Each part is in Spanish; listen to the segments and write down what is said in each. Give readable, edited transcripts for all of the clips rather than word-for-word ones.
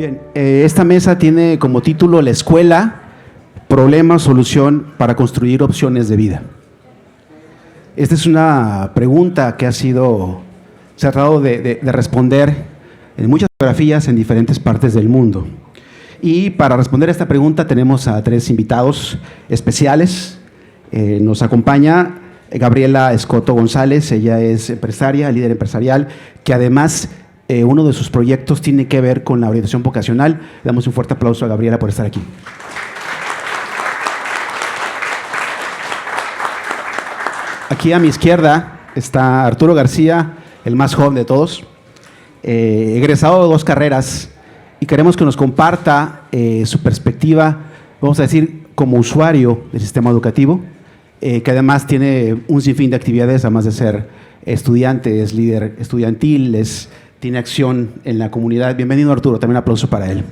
Bien, esta mesa tiene como título La escuela, problema, solución para construir opciones de vida. Esta es una pregunta que se ha tratado de responder en muchas geografías en diferentes partes del mundo. Y para responder a esta pregunta tenemos a tres invitados especiales. Nos acompaña Gabriela Escoto González. Ella es empresaria, líder empresarial, que además uno de sus proyectos tiene que ver con la orientación vocacional. Le damos un fuerte aplauso a Gabriela por estar aquí. Aquí a mi izquierda está Arturo García, el más joven de todos, egresado de 2 carreras, y queremos que nos comparta su perspectiva, vamos a decir, como usuario del sistema educativo, que además tiene un sinfín de actividades, además de ser estudiante, es líder estudiantil, tiene acción en la comunidad. Bienvenido, Arturo, también un aplauso para él.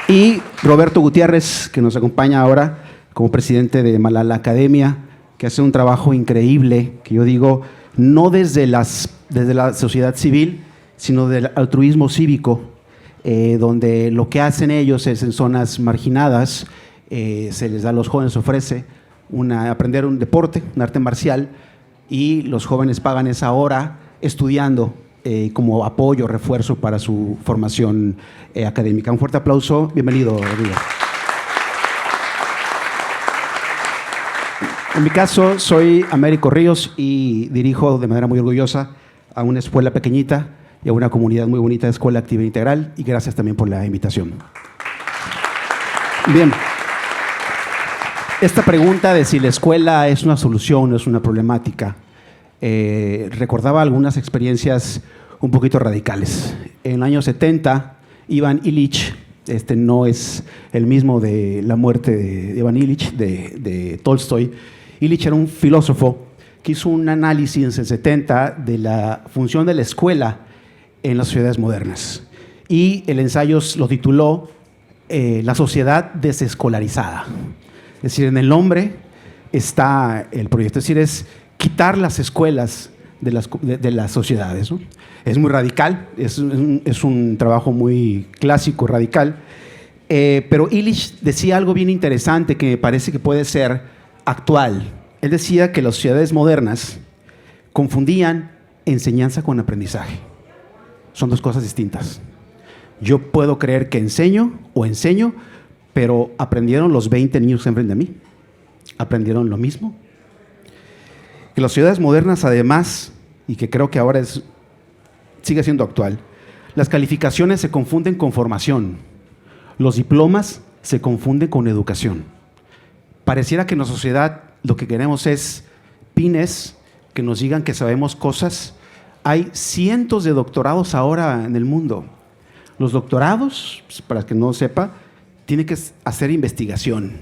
Y Roberto Gutiérrez, que nos acompaña ahora como presidente de Malala Academia, que hace un trabajo increíble, que yo digo, no desde la sociedad civil, sino del altruismo cívico, donde lo que hacen ellos es en zonas marginadas, se les da a los jóvenes, ofrece aprender un deporte, un arte marcial, y los jóvenes pagan esa hora estudiando como apoyo, refuerzo para su formación académica. Un fuerte aplauso. Bienvenido, Rodrigo. En mi caso, soy Américo Ríos y dirijo de manera muy orgullosa a una escuela pequeñita y a una comunidad muy bonita de Escuela Activa Integral, y gracias también por la invitación. Bien. Esta pregunta de si la escuela es una solución o es una problemática, recordaba algunas experiencias un poquito radicales. En el año 70, Ivan Illich, no es el mismo de la muerte de Ivan Illich, de Tolstoy. Illich era un filósofo que hizo un análisis en el 70 de la función de la escuela en las sociedades modernas. Y el ensayo lo tituló La sociedad desescolarizada. Es decir, en el hombre está el proyecto, es decir, es quitar las escuelas de las sociedades, ¿no? Es muy radical, es un trabajo muy clásico, radical, pero Illich decía algo bien interesante que me parece que puede ser actual. Él decía que las sociedades modernas confundían enseñanza con aprendizaje. Son 2 cosas distintas. Yo puedo creer que enseño, pero ¿aprendieron los 20 niños enfrente de mí? ¿Aprendieron lo mismo? Que las sociedades modernas, además, y que creo que ahora sigue siendo actual, las calificaciones se confunden con formación, los diplomas se confunden con educación. Pareciera que en la sociedad lo que queremos es pines que nos digan que sabemos cosas. Hay cientos de doctorados ahora en el mundo. Los doctorados, para que no sepa, tienen que hacer investigación.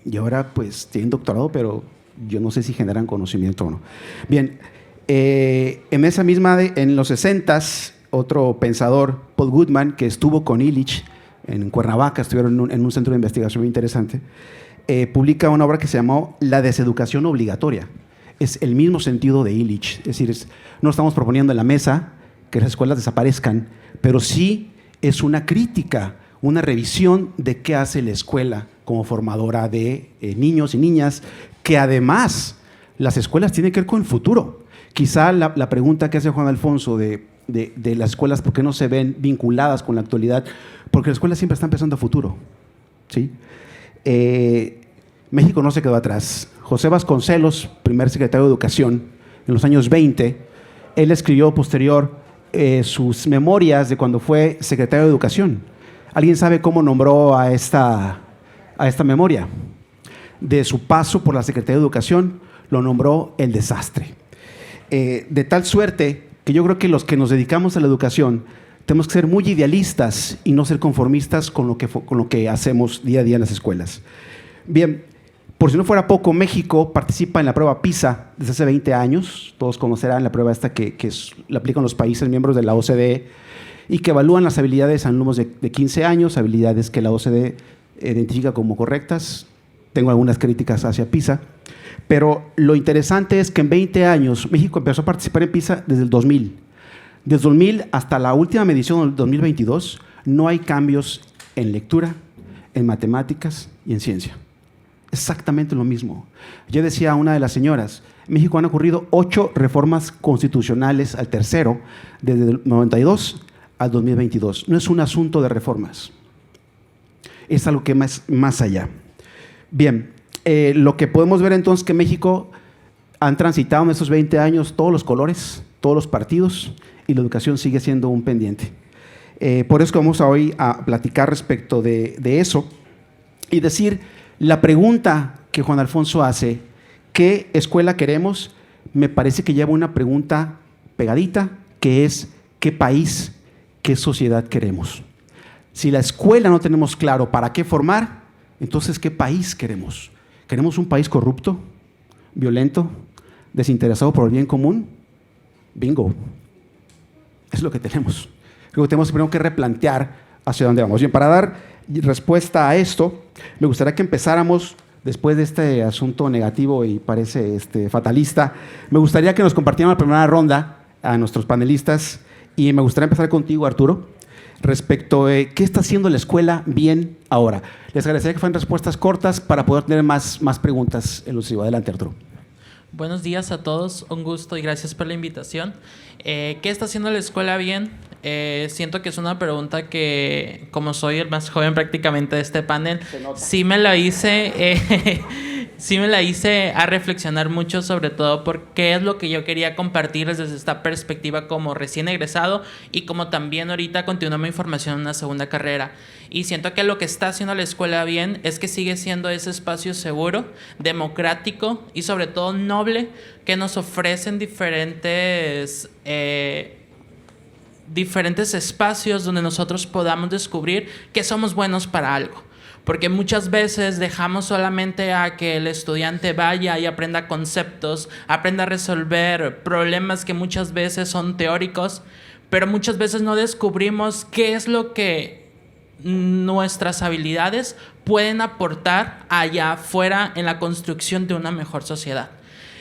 Y ahora pues tienen doctorado, pero yo no sé si generan conocimiento o no. Bien, en esa misma, en los 60s, otro pensador, Paul Goodman, que estuvo con Illich en Cuernavaca, estuvieron en un centro de investigación muy interesante, publica una obra que se llamó La deseducación obligatoria. Es el mismo sentido de Illich, es decir, no estamos proponiendo en la mesa que las escuelas desaparezcan, pero sí es una crítica, una revisión de qué hace la escuela como formadora de niños y niñas, que además las escuelas tienen que ver con el futuro. Quizá la pregunta que hace Juan Alfonso de las escuelas, ¿por qué no se ven vinculadas con la actualidad? Porque las escuelas siempre están pensando a futuro, ¿sí? México no se quedó atrás. José Vasconcelos, primer secretario de Educación, en los años 20, él escribió posterior sus memorias de cuando fue secretario de Educación. ¿Alguien sabe cómo nombró a esta memoria? De su paso por la Secretaría de Educación, lo nombró el desastre. De tal suerte que yo creo que los que nos dedicamos a la educación tenemos que ser muy idealistas y no ser conformistas con lo que hacemos día a día en las escuelas. Bien, por si no fuera poco, México participa en la prueba PISA desde hace 20 años. Todos conocerán la prueba esta que la aplican los países miembros de la OCDE y que evalúan las habilidades a alumnos de 15 años, habilidades que la OCDE identifica como correctas. Tengo algunas críticas hacia PISA, pero lo interesante es que en 20 años México empezó a participar en PISA desde el 2000. Desde 2000 hasta la última medición del 2022, no hay cambios en lectura, en matemáticas y en ciencia. Exactamente lo mismo. Yo decía a una de las señoras, en México han ocurrido 8 reformas constitucionales al tercero, desde el 92 al 2022. No es un asunto de reformas, es algo que más allá. Bien, lo que podemos ver entonces que México han transitado en estos 20 años todos los colores, todos los partidos, y la educación sigue siendo un pendiente. Por eso vamos hoy a platicar respecto de eso y decir la pregunta que Juan Alfonso hace, ¿qué escuela queremos? Me parece que lleva una pregunta pegadita, que es ¿qué país, qué sociedad queremos? Si la escuela no tenemos claro para qué formar, entonces ¿qué país queremos? ¿Queremos un país corrupto, violento, desinteresado por el bien común? Bingo. Es lo que tenemos. Creo que tenemos primero que replantear hacia dónde vamos. Bien, para dar respuesta a esto, me gustaría que empezáramos, después de este asunto negativo y parece fatalista, me gustaría que nos compartieran la primera ronda a nuestros panelistas, y me gustaría empezar contigo, Arturo, respecto a qué está haciendo la escuela bien ahora. Les agradecería que fueran respuestas cortas para poder tener más preguntas elusivas. Adelante, Arturo. Buenos días a todos, un gusto y gracias por la invitación. ¿Qué está haciendo la escuela bien? Siento que es una pregunta que, como soy el más joven prácticamente de este panel, sí me la hice a reflexionar mucho, sobre todo porque es lo que yo quería compartirles desde esta perspectiva como recién egresado y como también ahorita continuando mi formación en una segunda carrera. Y siento que lo que está haciendo la escuela bien es que sigue siendo ese espacio seguro, democrático y sobre todo noble que nos ofrecen diferentes espacios donde nosotros podamos descubrir que somos buenos para algo. Porque muchas veces dejamos solamente a que el estudiante vaya y aprenda conceptos, aprenda a resolver problemas que muchas veces son teóricos, pero muchas veces no descubrimos qué es lo que nuestras habilidades pueden aportar allá afuera en la construcción de una mejor sociedad.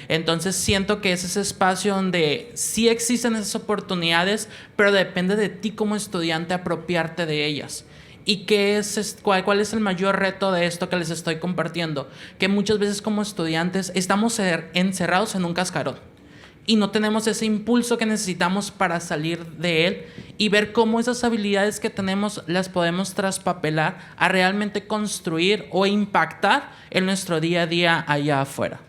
Entonces siento que es ese espacio donde sí existen esas oportunidades, pero depende de ti como estudiante apropiarte de ellas. ¿Y cuál es el mayor reto de esto que les estoy compartiendo? Que muchas veces como estudiantes estamos encerrados en un cascarón y no tenemos ese impulso que necesitamos para salir de él y ver cómo esas habilidades que tenemos las podemos traspapelar a realmente construir o impactar en nuestro día a día allá afuera.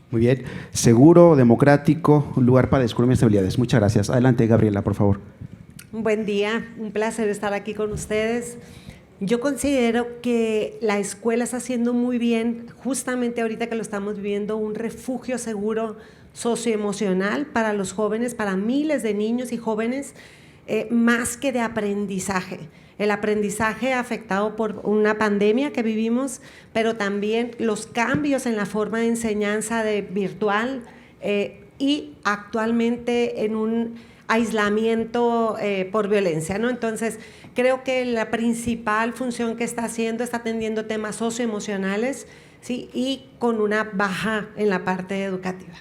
Muy bien. Seguro, democrático, un lugar para descubrir mis habilidades. Muchas gracias. Adelante, Gabriela, por favor. Un buen día, un placer estar aquí con ustedes. Yo considero que la escuela está haciendo muy bien, justamente ahorita que lo estamos viviendo, un refugio seguro socioemocional para los jóvenes, para miles de niños y jóvenes, más que de aprendizaje. El aprendizaje afectado por una pandemia que vivimos, pero también los cambios en la forma de enseñanza virtual y actualmente en un aislamiento por violencia, ¿no? Entonces, creo que la principal función que está haciendo está atendiendo temas socioemocionales, ¿sí? Y con una baja en la parte educativa.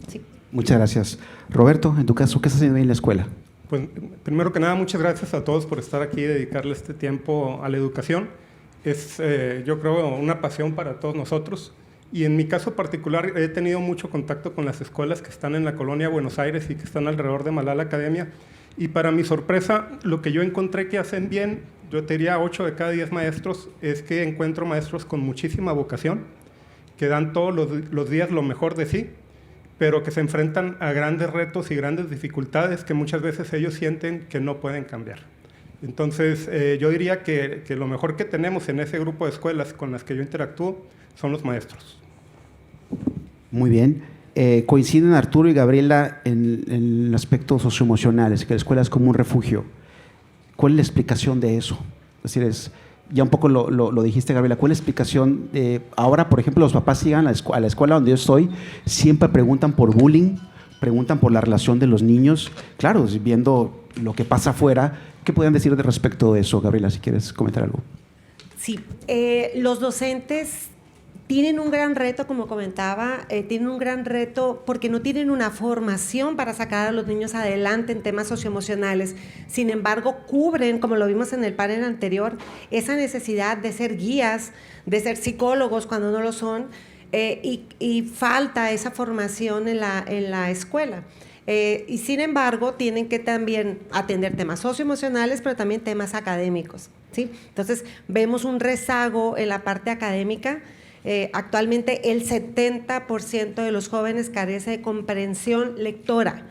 ¿Sí? Muchas gracias. Roberto, en tu caso, ¿qué estás haciendo en la escuela? Pues, primero que nada, muchas gracias a todos por estar aquí y dedicarle este tiempo a la educación. Es, yo creo, una pasión para todos nosotros. Y en mi caso particular he tenido mucho contacto con las escuelas que están en la colonia Buenos Aires y que están alrededor de Malala Academia. Y para mi sorpresa, lo que yo encontré que hacen bien, yo te diría 8 de cada 10 maestros, es que encuentro maestros con muchísima vocación, que dan todos los días lo mejor de sí, pero que se enfrentan a grandes retos y grandes dificultades que muchas veces ellos sienten que no pueden cambiar. Entonces, yo diría que lo mejor que tenemos en ese grupo de escuelas con las que yo interactúo son los maestros. Muy bien. Coinciden Arturo y Gabriela en el aspecto socioemocional, es que la escuela es como un refugio. ¿Cuál es la explicación de eso? Es decir, ya un poco lo dijiste, Gabriela, ¿cuál es la explicación? Ahora, por ejemplo, los papás llegan a la escuela donde yo estoy, siempre preguntan por bullying, preguntan por la relación de los niños. Claro, viendo lo que pasa afuera, ¿qué podrían decir de respecto de eso, Gabriela, si quieres comentar algo? Sí, los docentes tienen un gran reto, como comentaba, tienen un gran reto porque no tienen una formación para sacar a los niños adelante en temas socioemocionales. Sin embargo, cubren, como lo vimos en el panel anterior, esa necesidad de ser guías, de ser psicólogos cuando no lo son, y falta esa formación en la escuela. Y sin embargo, tienen que también atender temas socioemocionales, pero también temas académicos, ¿sí? Entonces, vemos un rezago en la parte académica. Actualmente el 70% de los jóvenes carece de comprensión lectora.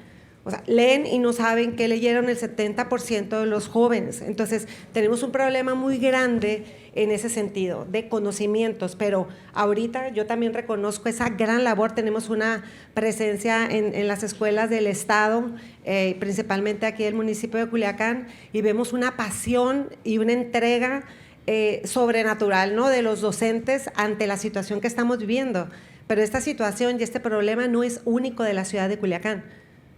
O sea, leen y no saben qué leyeron el 70% de los jóvenes. Entonces, tenemos un problema muy grande en ese sentido, de conocimientos. Pero ahorita yo también reconozco esa gran labor. Tenemos una presencia en las escuelas del Estado, principalmente aquí del municipio de Culiacán, y vemos una pasión y una entrega sobrenatural, ¿no?, de los docentes ante la situación que estamos viviendo. Pero esta situación y este problema no es único de la ciudad de Culiacán,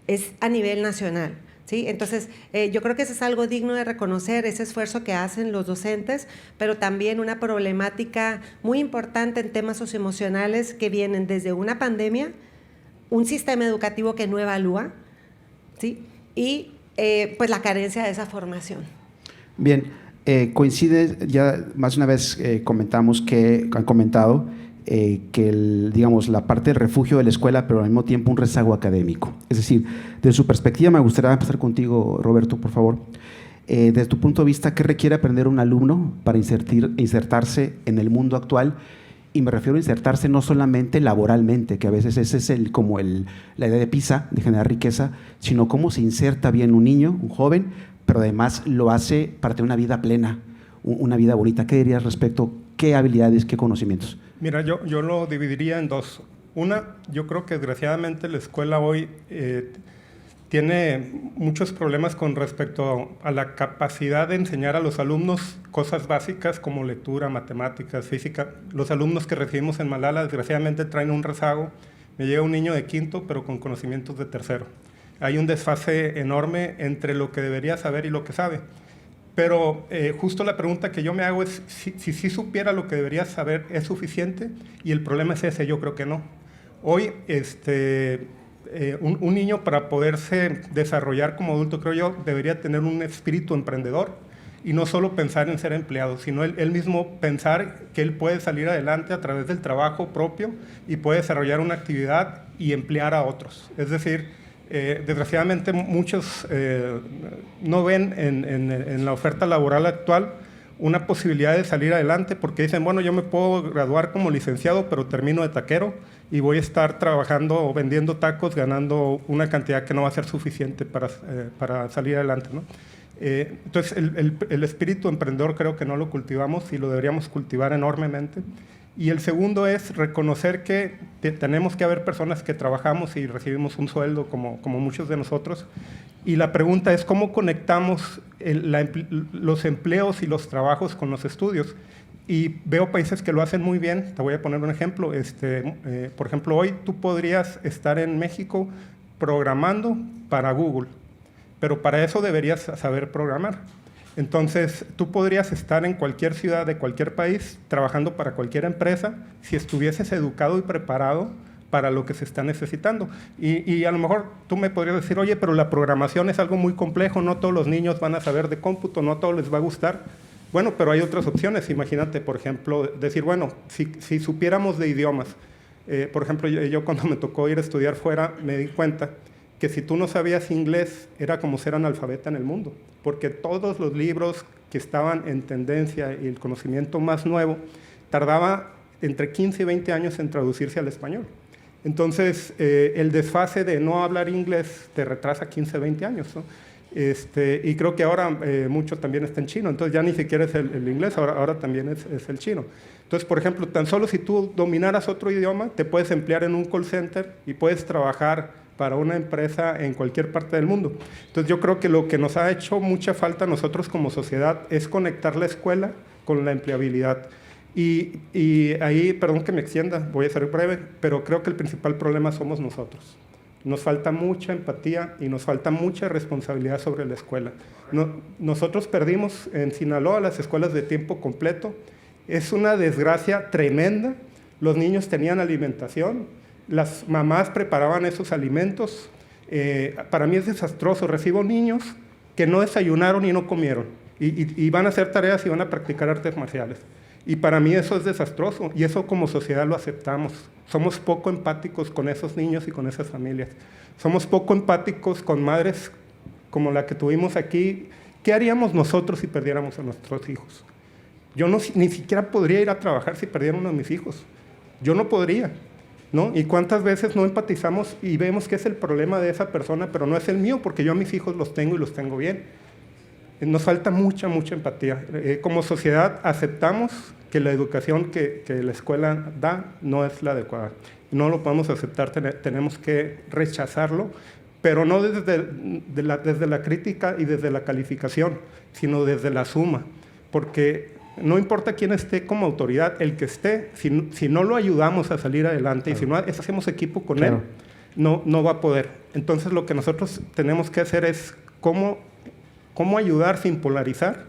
es a nivel nacional, ¿sí? Entonces, yo creo que eso es algo digno de reconocer, ese esfuerzo que hacen los docentes, pero también una problemática muy importante en temas socioemocionales que vienen desde una pandemia, un sistema educativo que no evalúa, ¿sí? Y pues la carencia de esa formación. Bien, coincide, ya más una vez comentamos que han comentado que digamos, la parte del refugio de la escuela, pero al mismo tiempo un rezago académico. Es decir, desde su perspectiva, me gustaría empezar contigo, Roberto, por favor. Desde tu punto de vista, ¿qué requiere aprender un alumno para insertarse en el mundo actual? Y me refiero a insertarse no solamente laboralmente, que a veces ese es la idea de PISA, de generar riqueza, sino cómo se inserta bien un niño, un joven, pero además lo hace para tener una vida plena, una vida bonita. ¿Qué dirías respecto? ¿Qué habilidades, qué conocimientos? Mira, yo lo dividiría en dos. Una, yo creo que desgraciadamente la escuela hoy tiene muchos problemas con respecto a la capacidad de enseñar a los alumnos cosas básicas como lectura, matemáticas, física. Los alumnos que recibimos en Malala desgraciadamente traen un rezago. Me llega un niño de quinto, pero con conocimientos de tercero. Hay un desfase enorme entre lo que debería saber y lo que sabe. Pero justo la pregunta que yo me hago es si supiera lo que debería saber es suficiente, y el problema es ese, yo creo que no. Hoy un niño, para poderse desarrollar como adulto, creo yo, debería tener un espíritu emprendedor y no solo pensar en ser empleado, sino él mismo pensar que él puede salir adelante a través del trabajo propio y puede desarrollar una actividad y emplear a otros. Es decir, desgraciadamente muchos no ven en la oferta laboral actual una posibilidad de salir adelante, porque dicen, bueno, yo me puedo graduar como licenciado, pero termino de taquero y voy a estar trabajando o vendiendo tacos, ganando una cantidad que no va a ser suficiente para salir adelante, ¿no? Entonces, el espíritu emprendedor creo que no lo cultivamos y lo deberíamos cultivar enormemente. Y el segundo es reconocer que tenemos que haber personas que trabajamos y recibimos un sueldo como muchos de nosotros. Y la pregunta es cómo conectamos los empleos y los trabajos con los estudios. Y veo países que lo hacen muy bien. Te voy a poner un ejemplo. Por ejemplo, hoy tú podrías estar en México programando para Google, pero para eso deberías saber programar. Entonces, tú podrías estar en cualquier ciudad de cualquier país trabajando para cualquier empresa si estuvieses educado y preparado para lo que se está necesitando. Y a lo mejor tú me podrías decir, oye, pero la programación es algo muy complejo, no todos los niños van a saber de cómputo, no a todos les va a gustar. Bueno, pero hay otras opciones. Imagínate, por ejemplo, decir, bueno, si supiéramos de idiomas. Por ejemplo, yo cuando me tocó ir a estudiar fuera, me di cuenta que si tú no sabías inglés, era como ser analfabeta en el mundo, porque todos los libros que estaban en tendencia y el conocimiento más nuevo tardaba entre 15 y 20 años en traducirse al español. Entonces, el desfase de no hablar inglés te retrasa 15, 20 años, ¿no? Y creo que ahora mucho también está en chino, entonces ya ni siquiera es el inglés, ahora también es el chino. Entonces, por ejemplo, tan solo si tú dominaras otro idioma, te puedes emplear en un call center y puedes trabajar para una empresa en cualquier parte del mundo. Entonces, yo creo que lo que nos ha hecho mucha falta a nosotros como sociedad es conectar la escuela con la empleabilidad. Y ahí, perdón que me extienda, voy a ser breve, pero creo que el principal problema somos nosotros. Nos falta mucha empatía y nos falta mucha responsabilidad sobre la escuela. Nosotros perdimos en Sinaloa las escuelas de tiempo completo. Es una desgracia tremenda Los niños tenían alimentación, las mamás preparaban esos alimentos. Para mí es desastroso. Recibo niños que no desayunaron y no comieron, y van a hacer tareas y van a practicar artes marciales. Y para mí eso es desastroso, y eso como sociedad lo aceptamos. Somos poco empáticos con esos niños y con esas familias. Somos poco empáticos con madres como la que tuvimos aquí. ¿Qué haríamos nosotros si perdiéramos a nuestros hijos? Yo ni siquiera podría ir a trabajar si perdiera uno de mis hijos. Yo no podría, ¿no? Y cuántas veces no empatizamos y vemos que es el problema de esa persona, pero no es el mío, porque yo a mis hijos los tengo y los tengo bien. Nos falta mucha empatía. Como sociedad aceptamos que la educación que la escuela da no es la adecuada. No lo podemos aceptar, tenemos que rechazarlo, pero no desde la crítica y desde la calificación, sino desde la suma, porque no importa quién esté como autoridad, el que esté, si no lo ayudamos a salir adelante, claro, y si no hacemos equipo con claro, él, no va a poder. Entonces lo que nosotros tenemos que hacer es cómo ayudar sin polarizar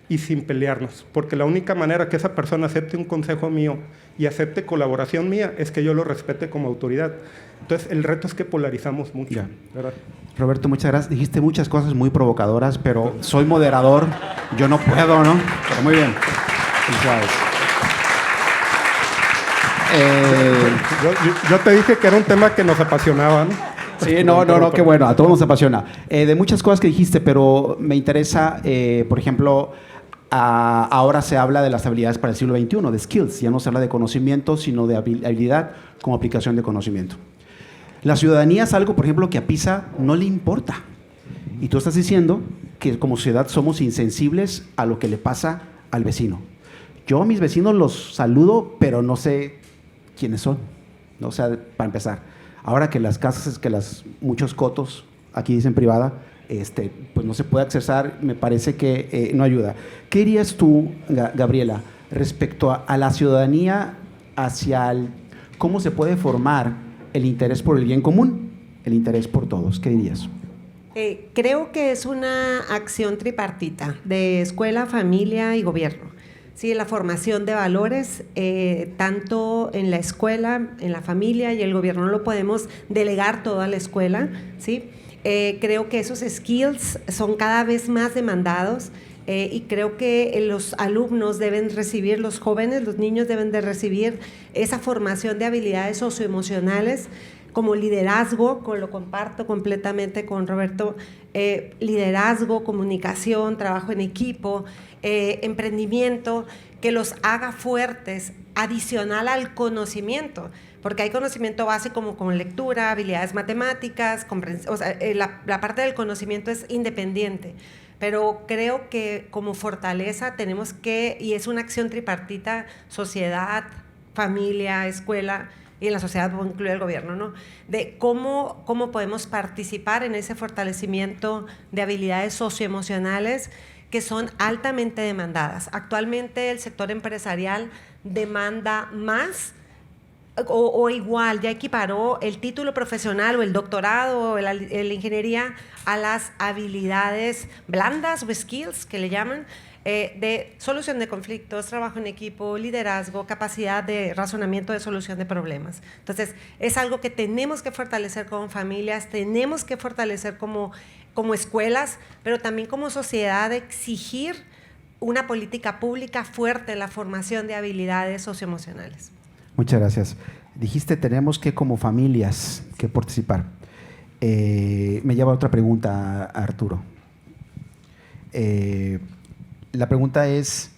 y sin pelearnos, porque la única manera que esa persona acepte un consejo mío y acepte colaboración mía es que yo lo respete como autoridad. Entonces el reto es que polarizamos mucho, ¿verdad? Roberto, muchas gracias. Dijiste muchas cosas muy provocadoras, pero soy moderador, yo no puedo, ¿no? Pero muy bien. Yo te dije que era un tema que nos apasionaba, ¿no? Sí, no, qué bueno, a todos nos apasiona. De muchas cosas que dijiste, pero me interesa, por ejemplo, ahora se habla de las habilidades para el siglo XXI, de skills. Ya no se habla de conocimiento, sino de habilidad como aplicación de conocimiento. La ciudadanía es algo, por ejemplo, que a PISA no le importa. Y tú estás diciendo que como sociedad somos insensibles a lo que le pasa al vecino. Yo a mis vecinos los saludo, pero no sé quiénes son. ¿No? O sea, para empezar. Ahora que las casas, muchos cotos, aquí dicen privada, pues no se puede accesar, me parece que no ayuda. ¿Qué dirías tú, Gabriela, respecto a la ciudadanía hacia cómo se puede formar el interés por el bien común, el interés por todos? ¿Qué dirías? Creo que es una acción tripartita de escuela, familia y gobierno. Sí, la formación de valores, tanto en la escuela, en la familia y el gobierno, no lo podemos delegar todo a la escuela, ¿sí? Creo que esos skills son cada vez más demandados y creo que los alumnos deben recibir, los jóvenes, los niños deben de recibir esa formación de habilidades socioemocionales como liderazgo, lo comparto completamente con Roberto, liderazgo, comunicación, trabajo en equipo, emprendimiento, que los haga fuertes, adicional al conocimiento, porque hay conocimiento base como lectura, habilidades matemáticas, o sea, la parte del conocimiento es independiente, pero creo que como fortaleza tenemos que, y es una acción tripartita, sociedad, familia, escuela, y en la sociedad incluye el gobierno, ¿no? De cómo podemos participar en ese fortalecimiento de habilidades socioemocionales que son altamente demandadas. Actualmente el sector empresarial demanda más o igual, ya equiparó el título profesional o el doctorado o la ingeniería a las habilidades blandas o skills que le llaman, de solución de conflictos, trabajo en equipo, liderazgo, capacidad de razonamiento de solución de problemas. Entonces, es algo que tenemos que fortalecer como familias, tenemos que fortalecer como escuelas, pero también como sociedad, exigir una política pública fuerte en la formación de habilidades socioemocionales. Muchas gracias. Dijiste, tenemos que como familias que participar. Me lleva a otra pregunta, Arturo. La pregunta es,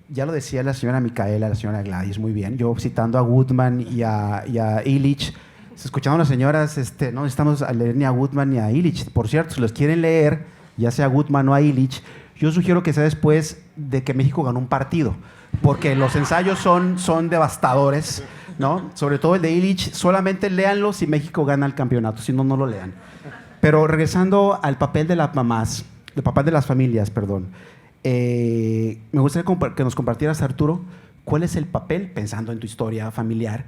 ya lo decía la señora Micaela, la señora Gladys, muy bien. Yo citando a Goodman y a Illich, se escuchaban las señoras, no necesitamos leer ni a Goodman ni a Illich. Por cierto, si los quieren leer, ya sea a Goodman o a Illich, yo sugiero que sea después de que México ganó un partido, porque los ensayos son devastadores, ¿no? Sobre todo el de Illich, solamente léanlo si México gana el campeonato, si no, no lo lean. Pero regresando al papel de las mamás, el papel de las familias, perdón, me gustaría que nos compartieras, Arturo, cuál es el papel, pensando en tu historia familiar,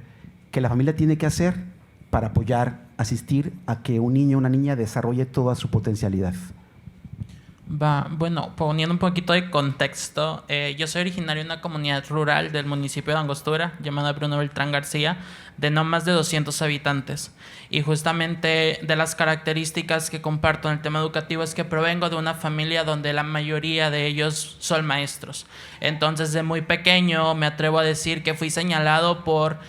que la familia tiene que hacer para apoyar, asistir a que un niño o una niña desarrolle toda su potencialidad. Bueno, poniendo un poquito de contexto, yo soy originario de una comunidad rural del municipio de Angostura, llamada Bruno Beltrán García, de no más de 200 habitantes. Y justamente de las características que comparto en el tema educativo es que provengo de una familia donde la mayoría de ellos son maestros. Entonces, de muy pequeño me atrevo a decir que fui señalado por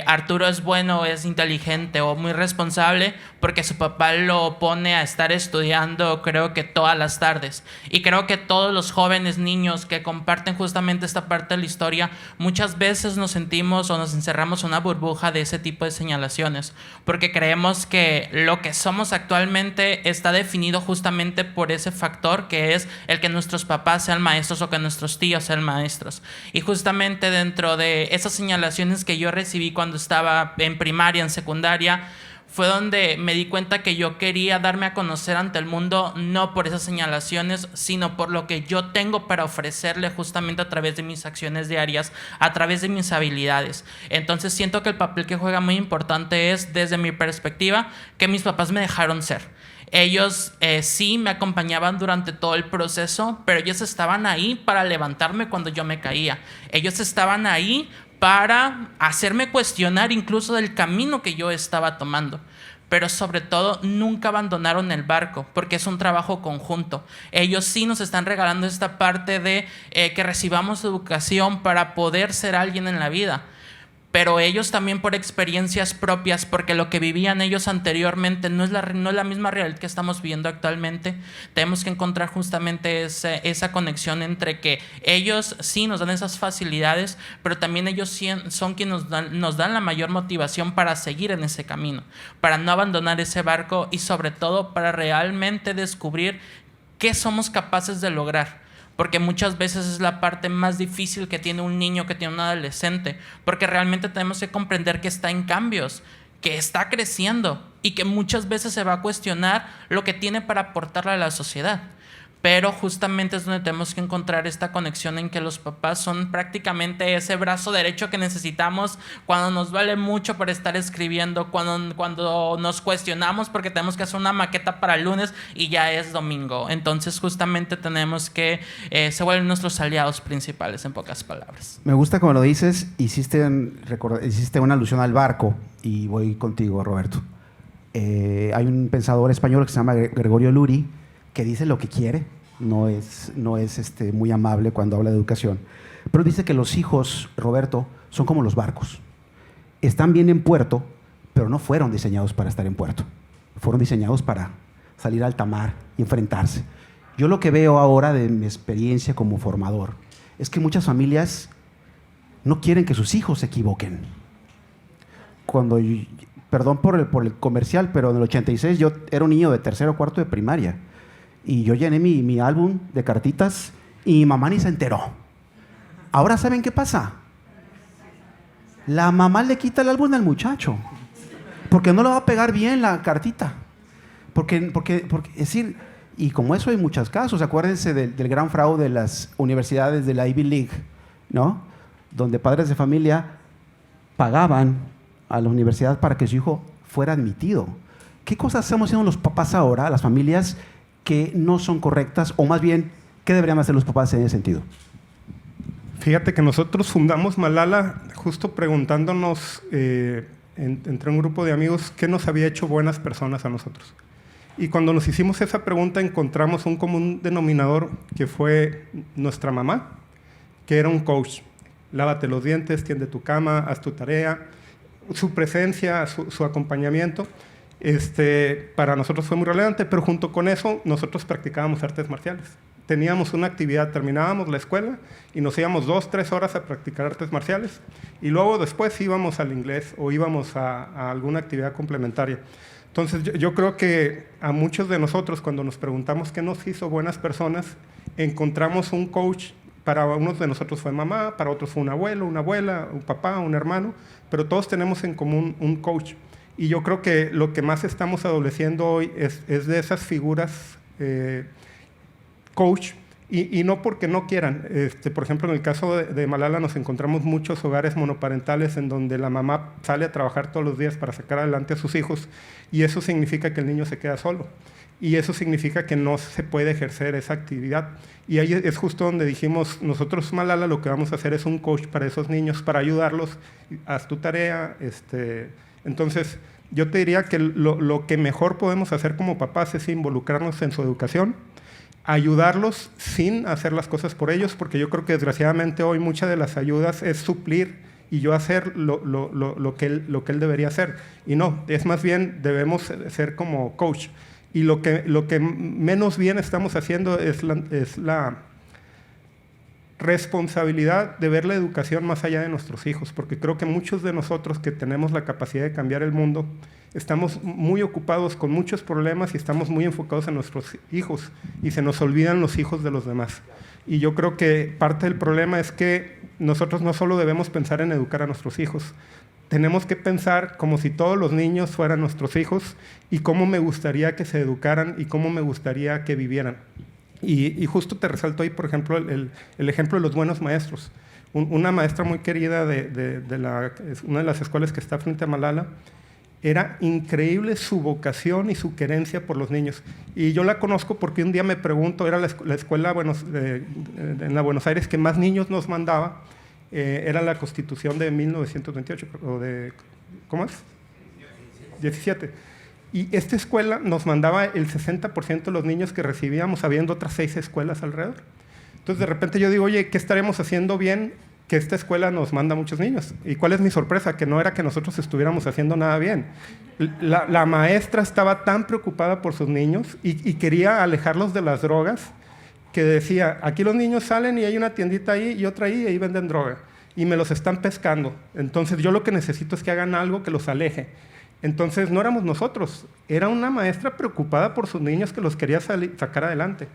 Arturo es bueno, es inteligente o muy responsable porque su papá lo pone a estar estudiando, creo que todas las tardes. Y creo que todos los jóvenes niños que comparten justamente esta parte de la historia, muchas veces nos sentimos o nos encerramos en una burbuja de ese tipo de señalaciones, porque creemos que lo que somos actualmente está definido justamente por ese factor que es el que nuestros papás sean maestros o que nuestros tíos sean maestros. Y justamente dentro de esas señalaciones que yo recibí cuando estaba en primaria, en secundaria, fue donde me di cuenta que yo quería darme a conocer ante el mundo, no por esas señalaciones, sino por lo que yo tengo para ofrecerle justamente a través de mis acciones diarias, a través de mis habilidades. Entonces siento que el papel que juega muy importante es, desde mi perspectiva, que mis papás me dejaron ser. Ellos sí me acompañaban durante todo el proceso, pero ellos estaban ahí para levantarme cuando yo me caía. Ellos estaban ahí para hacerme cuestionar incluso del camino que yo estaba tomando. Pero sobre todo nunca abandonaron el barco, porque es un trabajo conjunto. Ellos sí nos están regalando esta parte de que recibamos educación para poder ser alguien en la vida. Pero ellos también por experiencias propias, porque lo que vivían ellos anteriormente no es la misma realidad que estamos viviendo actualmente. Tenemos que encontrar justamente esa conexión entre que ellos sí nos dan esas facilidades, pero también ellos sí son quienes nos dan la mayor motivación para seguir en ese camino, para no abandonar ese barco y sobre todo para realmente descubrir qué somos capaces de lograr. Porque muchas veces es la parte más difícil que tiene un niño, que tiene un adolescente, porque realmente tenemos que comprender que está en cambios, que está creciendo y que muchas veces se va a cuestionar lo que tiene para aportarle a la sociedad. Pero justamente es donde tenemos que encontrar esta conexión en que los papás son prácticamente ese brazo derecho que necesitamos cuando nos duele mucho por estar escribiendo, cuando nos cuestionamos porque tenemos que hacer una maqueta para el lunes y ya es domingo. Entonces justamente tenemos que se vuelven nuestros aliados principales, en pocas palabras. Me gusta como lo dices, hiciste una alusión al barco y voy contigo, Roberto. Hay un pensador español que se llama Gregorio Luri, que dice lo que quiere, no es muy amable cuando habla de educación, pero dice que los hijos, Roberto, son como los barcos. Están bien en puerto, pero no fueron diseñados para estar en puerto. Fueron diseñados para salir a alta mar y enfrentarse. Yo lo que veo ahora de mi experiencia como formador es que muchas familias no quieren que sus hijos se equivoquen. Perdón por el comercial, pero en el 86 yo era un niño de tercero o cuarto de primaria. Y yo llené mi álbum de cartitas y mi mamá ni se enteró. Ahora, ¿saben qué pasa? La mamá le quita el álbum al muchacho porque no le va a pegar bien la cartita. Porque es decir, y como eso hay muchos casos, acuérdense del gran fraude de las universidades de la Ivy League, ¿no? Donde padres de familia pagaban a la universidad para que su hijo fuera admitido. ¿Qué cosas estamos haciendo los papás ahora, las familias, que no son correctas, o más bien, qué deberían hacer los papás en ese sentido? Fíjate que nosotros fundamos Malala justo preguntándonos entre un grupo de amigos qué nos había hecho buenas personas a nosotros. Y cuando nos hicimos esa pregunta encontramos un común denominador que fue nuestra mamá, que era un coach. Lávate los dientes, tiende tu cama, haz tu tarea. Su presencia, su acompañamiento, para nosotros fue muy relevante, pero junto con eso nosotros practicábamos artes marciales. Teníamos una actividad, terminábamos la escuela y nos íbamos 2-3 horas a practicar artes marciales y luego después íbamos al inglés o íbamos a alguna actividad complementaria. Entonces yo creo que a muchos de nosotros cuando nos preguntamos qué nos hizo buenas personas, encontramos un coach. Para unos de nosotros fue mamá, para otros fue un abuelo, una abuela, un papá, un hermano, pero todos tenemos en común un coach. Y yo creo que lo que más estamos adoleciendo hoy es de esas figuras coach Y no porque no quieran. Por ejemplo, en el caso de Malala nos encontramos muchos hogares monoparentales en donde la mamá sale a trabajar todos los días para sacar adelante a sus hijos y eso significa que el niño se queda solo. Y eso significa que no se puede ejercer esa actividad. Y ahí es justo donde dijimos, nosotros Malala lo que vamos a hacer es un coach para esos niños, para ayudarlos, haz tu tarea. Entonces, yo te diría que lo que mejor podemos hacer como papás es involucrarnos en su educación, ayudarlos sin hacer las cosas por ellos, porque yo creo que desgraciadamente hoy muchas de las ayudas es suplir y yo hacer lo que él debería hacer. Y no, es más bien debemos ser como coach. Y lo que menos bien estamos haciendo es la responsabilidad de ver la educación más allá de nuestros hijos, porque creo que muchos de nosotros que tenemos la capacidad de cambiar el mundo, estamos muy ocupados con muchos problemas y estamos muy enfocados en nuestros hijos y se nos olvidan los hijos de los demás. Y yo creo que parte del problema es que nosotros no solo debemos pensar en educar a nuestros hijos, tenemos que pensar como si todos los niños fueran nuestros hijos y cómo me gustaría que se educaran y cómo me gustaría que vivieran. Y justo te resalto ahí, por ejemplo, el ejemplo de los buenos maestros. Una maestra muy querida de una de las escuelas que está frente a Malala, era increíble su vocación y su querencia por los niños. Y yo la conozco porque un día me pregunto, era la escuela en la Buenos Aires que más niños nos mandaba, era la Constitución de 1928, o de, ¿cómo es? 17. Y esta escuela nos mandaba el 60% de los niños que recibíamos, habiendo otras 6 escuelas alrededor. Entonces, de repente yo digo, oye, ¿qué estaremos haciendo bien que esta escuela nos manda muchos niños? ¿Y cuál es mi sorpresa? Que no era que nosotros estuviéramos haciendo nada bien. La maestra estaba tan preocupada por sus niños y quería alejarlos de las drogas, que decía, aquí los niños salen y hay una tiendita ahí y otra ahí y ahí venden droga. Y me los están pescando. Entonces, yo lo que necesito es que hagan algo que los aleje. Entonces no éramos nosotros, era una maestra preocupada por sus niños que los quería sacar adelante.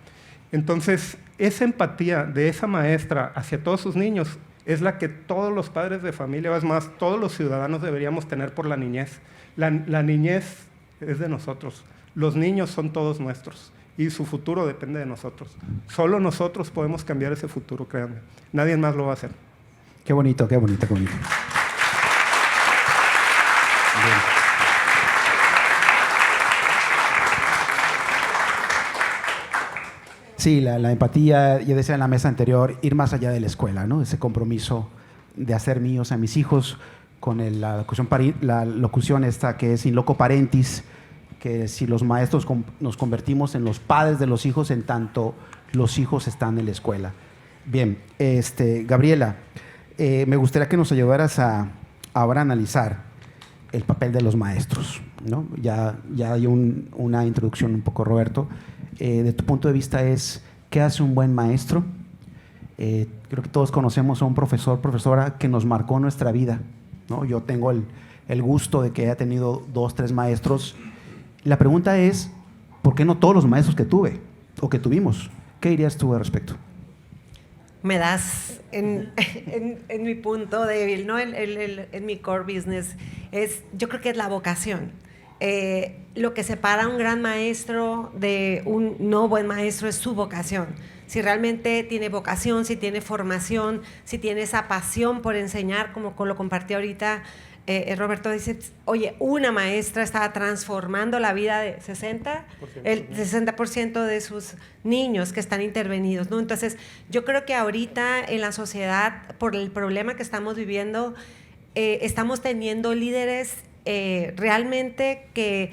Entonces esa empatía de esa maestra hacia todos sus niños es la que todos los padres de familia, es más, todos los ciudadanos deberíamos tener por la niñez. La niñez es de nosotros, los niños son todos nuestros y su futuro depende de nosotros. Solo nosotros podemos cambiar ese futuro, créanme, nadie más lo va a hacer. Qué bonito, qué bonito, qué bonito. Bien. Sí, la empatía, yo decía en la mesa anterior, ir más allá de la escuela, ¿no? Ese compromiso de hacer míos a mis hijos con la locución esta que es in loco parentis, que si los maestros nos convertimos en los padres de los hijos en tanto los hijos están en la escuela. Bien, Gabriela, me gustaría que nos ayudaras ahora a analizar el papel de los maestros, ¿no? Ya hay una introducción un poco, Roberto. De tu punto de vista ¿qué hace un buen maestro? Creo que todos conocemos a un profesor, profesora que nos marcó nuestra vida, ¿no? Yo tengo el gusto de que haya tenido 2, 3 maestros. La pregunta es, ¿por qué no todos los maestros que tuve o que tuvimos? ¿Qué dirías tú al respecto? Me das en mi punto débil, ¿no? En mi core business. Yo creo que es la vocación. Lo que separa a un gran maestro de un no buen maestro es su vocación. Si realmente tiene vocación, si tiene formación, si tiene esa pasión por enseñar, como lo compartí ahorita, Roberto dice, oye, una maestra estaba transformando la vida de 60% de sus niños que están intervenidos, ¿no? Entonces, yo creo que ahorita en la sociedad, por el problema que estamos viviendo, estamos teniendo líderes realmente que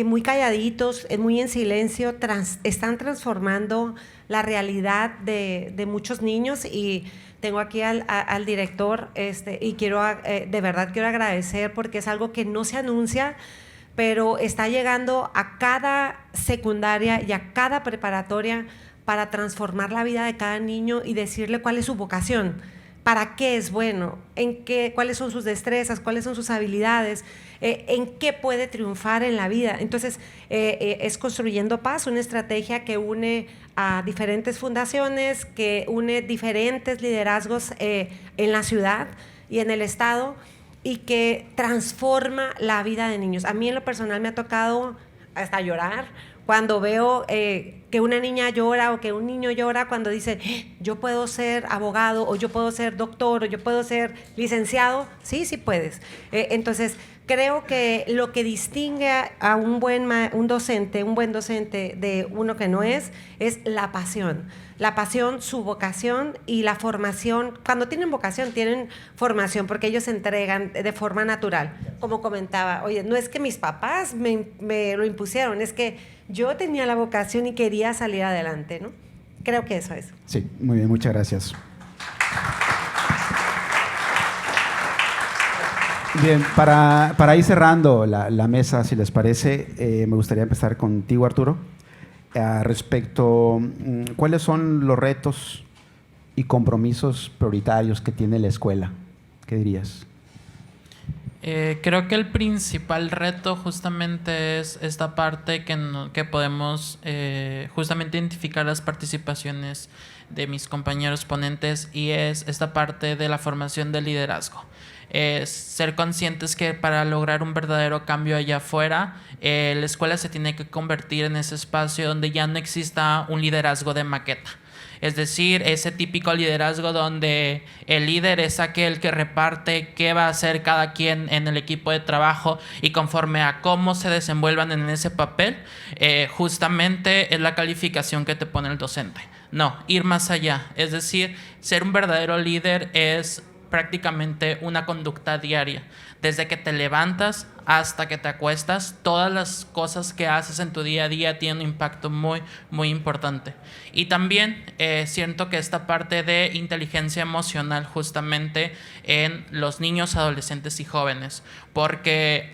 muy calladitos, muy en silencio, están transformando la realidad de muchos niños. Y tengo aquí al director y de verdad quiero agradecer porque es algo que no se anuncia, pero está llegando a cada secundaria y a cada preparatoria para transformar la vida de cada niño y decirle cuál es su vocación. ¿Para qué es bueno? ¿Cuáles son sus destrezas? ¿Cuáles son sus habilidades? ¿En qué puede triunfar en la vida? Entonces, es Construyendo Paz, una estrategia que une a diferentes fundaciones, que une diferentes liderazgos en la ciudad y en el estado y que transforma la vida de niños. A mí en lo personal me ha tocado hasta llorar Cuando veo que una niña llora o que un niño llora cuando dice, yo puedo ser abogado, o yo puedo ser doctor, o yo puedo ser licenciado, sí, sí puedes. Entonces, creo que lo que distingue a un buen docente de uno que no es la pasión. La pasión, su vocación y la formación. Cuando tienen vocación, tienen formación porque ellos se entregan de forma natural. Como comentaba, oye, no es que mis papás me lo impusieron, es que yo tenía la vocación y quería salir adelante, ¿no? Creo que eso es. Sí, muy bien, muchas gracias. Bien, para ir cerrando la mesa, si les parece, me gustaría empezar contigo, Arturo. Respecto, ¿cuáles son los retos y compromisos prioritarios que tiene la escuela? ¿Qué dirías? Creo que el principal reto justamente es esta parte que podemos justamente identificar las participaciones de mis compañeros ponentes, y es esta parte de la formación del liderazgo. Es ser conscientes que para lograr un verdadero cambio allá afuera, la escuela se tiene que convertir en ese espacio donde ya no exista un liderazgo de maqueta. Es decir, ese típico liderazgo donde el líder es aquel que reparte qué va a hacer cada quien en el equipo de trabajo, y conforme a cómo se desenvuelvan en ese papel, justamente es la calificación que te pone el docente. No, ir más allá. Es decir, ser un verdadero líder es prácticamente una conducta diaria. Desde que te levantas hasta que te acuestas, todas las cosas que haces en tu día a día tienen un impacto muy, muy importante. Y también siento que esta parte de inteligencia emocional justamente en los niños, adolescentes y jóvenes, porque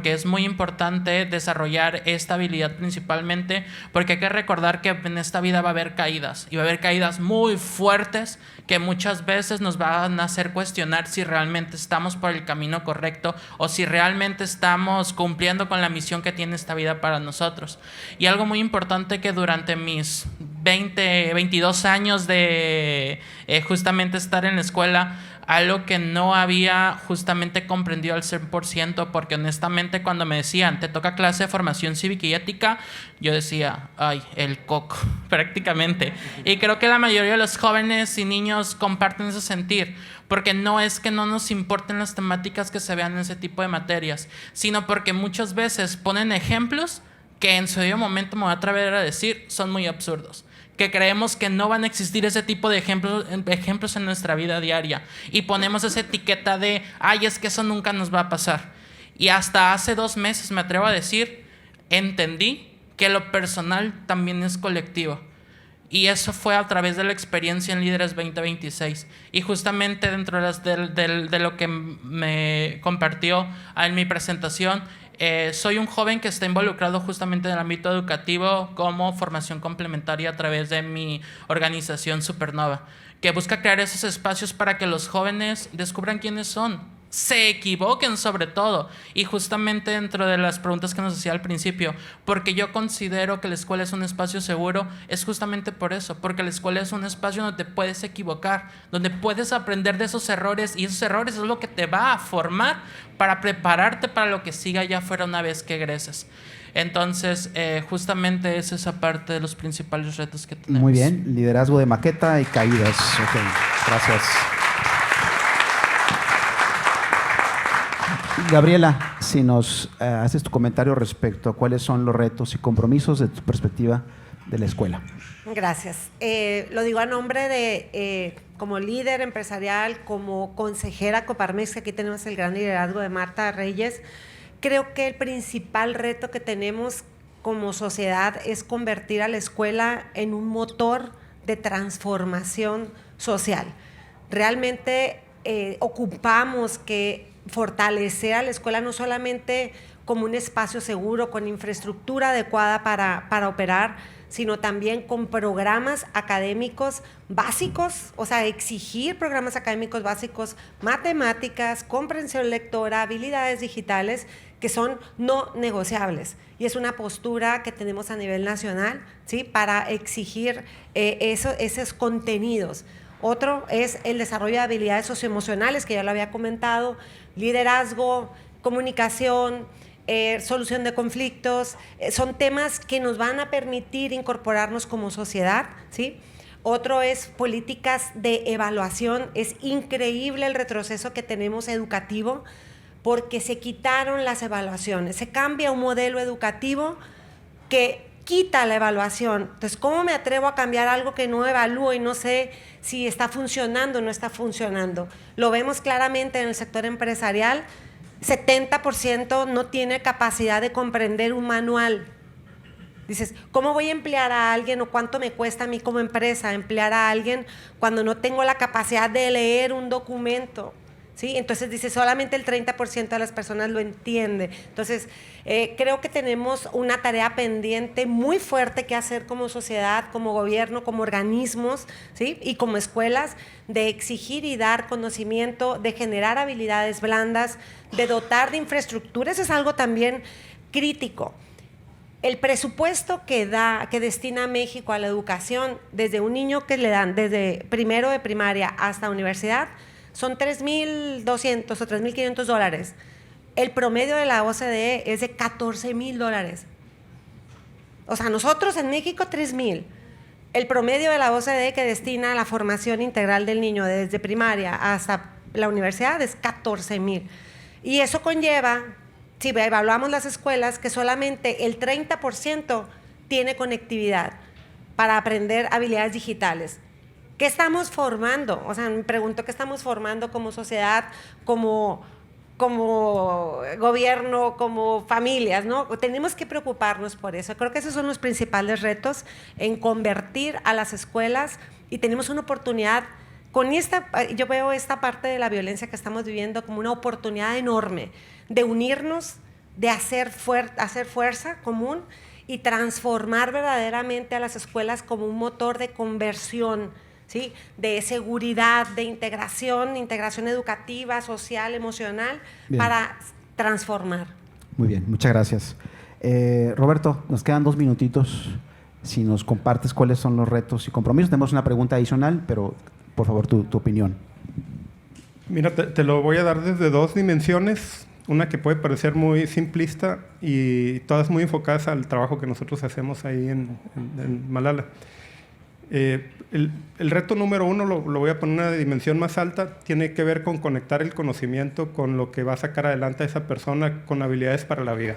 es muy importante desarrollar esta habilidad principalmente, porque hay que recordar que en esta vida va a haber caídas, y va a haber caídas muy fuertes que muchas veces nos van a hacer cuestionar si realmente estamos por el camino correcto o si realmente estamos cumpliendo con la misión que tiene esta vida para nosotros. Y algo muy importante que durante mis 22 años de justamente estar en la escuela, algo que no había justamente comprendido al 100%, porque honestamente cuando me decían, te toca clase de formación cívica y ética, yo decía, ay, el coco, prácticamente. Y creo que la mayoría de los jóvenes y niños comparten ese sentir, porque no es que no nos importen las temáticas que se vean en ese tipo de materias, sino porque muchas veces ponen ejemplos que en su debido momento, me voy a atrever a decir, son muy absurdos, que creemos que no van a existir ese tipo de ejemplos en nuestra vida diaria, y ponemos esa etiqueta de, ay, es que eso nunca nos va a pasar. Y hasta hace 2 meses, me atrevo a decir, entendí que lo personal también es colectivo. Y eso fue a través de la experiencia en Líderes 2026. Y justamente dentro de lo que me compartió en mi presentación, soy un joven que está involucrado justamente en el ámbito educativo como formación complementaria a través de mi organización Supernova, que busca crear esos espacios para que los jóvenes descubran quiénes son, se equivoquen sobre todo. Y justamente dentro de las preguntas que nos hacía al principio, porque yo considero que la escuela es un espacio seguro, es justamente por eso, porque la escuela es un espacio donde te puedes equivocar, donde puedes aprender de esos errores, y esos errores es lo que te va a formar para prepararte para lo que siga allá afuera una vez que egreses. Entonces, justamente es esa parte de los principales retos que tenemos. Muy bien, liderazgo de maqueta y caídas. Ok, gracias. Gabriela, si nos haces tu comentario respecto a cuáles son los retos y compromisos de tu perspectiva de la escuela. Gracias. Lo digo a nombre de, como líder empresarial, como consejera Coparmex, que aquí tenemos el gran liderazgo de Marta Reyes. Creo que el principal reto que tenemos como sociedad es convertir a la escuela en un motor de transformación social. Realmente ocupamos que fortalecer a la escuela no solamente como un espacio seguro, con infraestructura adecuada para operar, sino también con programas académicos básicos, o sea, exigir programas académicos básicos, matemáticas, comprensión lectora, habilidades digitales, que son no negociables. Y es una postura que tenemos a nivel nacional, ¿sí?, para exigir esos contenidos. Otro es el desarrollo de habilidades socioemocionales, que ya lo había comentado, liderazgo, comunicación, solución de conflictos, son temas que nos van a permitir incorporarnos como sociedad, ¿sí? Otro es políticas de evaluación. Es increíble el retroceso que tenemos educativo porque se quitaron las evaluaciones, se cambia un modelo educativo que quita la evaluación. Entonces, ¿cómo me atrevo a cambiar algo que no evalúo y no sé si está funcionando o no está funcionando? Lo vemos claramente en el sector empresarial. 70% no tiene capacidad de comprender un manual. Dices, ¿cómo voy a emplear a alguien o cuánto me cuesta a mí como empresa emplear a alguien cuando no tengo la capacidad de leer un documento? ¿Sí? Entonces dice, solamente el 30% de las personas lo entiende. Entonces, creo que tenemos una tarea pendiente muy fuerte que hacer como sociedad, como gobierno, como organismos, ¿sí? Y como escuelas, de exigir y dar conocimiento, de generar habilidades blandas, de dotar de infraestructura. Eso es algo también crítico. El presupuesto que destina México a la educación, desde un niño que le dan desde primero de primaria hasta universidad, son $3,200 o $3,500. El promedio de la OCDE es de $14,000. O sea, nosotros en México $3,000. El promedio de la OCDE que destina a la formación integral del niño desde primaria hasta la universidad es $14,000. Y eso conlleva, si evaluamos las escuelas, que solamente el 30% tiene conectividad para aprender habilidades digitales. ¿Qué estamos formando? O sea, me pregunto, ¿qué estamos formando como sociedad, como gobierno, como familias, ¿no? Tenemos que preocuparnos por eso. Creo que esos son los principales retos en convertir a las escuelas, y tenemos una oportunidad con yo veo esta parte de la violencia que estamos viviendo como una oportunidad enorme de unirnos, de hacer fuerza común y transformar verdaderamente a las escuelas como un motor de conversión, ¿sí? De seguridad, de integración educativa, social, emocional, bien, para transformar. Muy bien, muchas gracias. Roberto, nos quedan 2 minutitos. Si nos compartes cuáles son los retos y compromisos. Tenemos una pregunta adicional, pero por favor tu opinión. Mira, te lo voy a dar desde 2 dimensiones. Una que puede parecer muy simplista y todas muy enfocadas al trabajo que nosotros hacemos ahí en Malala. El reto número 1, lo voy a poner en una dimensión más alta, tiene que ver con conectar el conocimiento con lo que va a sacar adelante a esa persona con habilidades para la vida.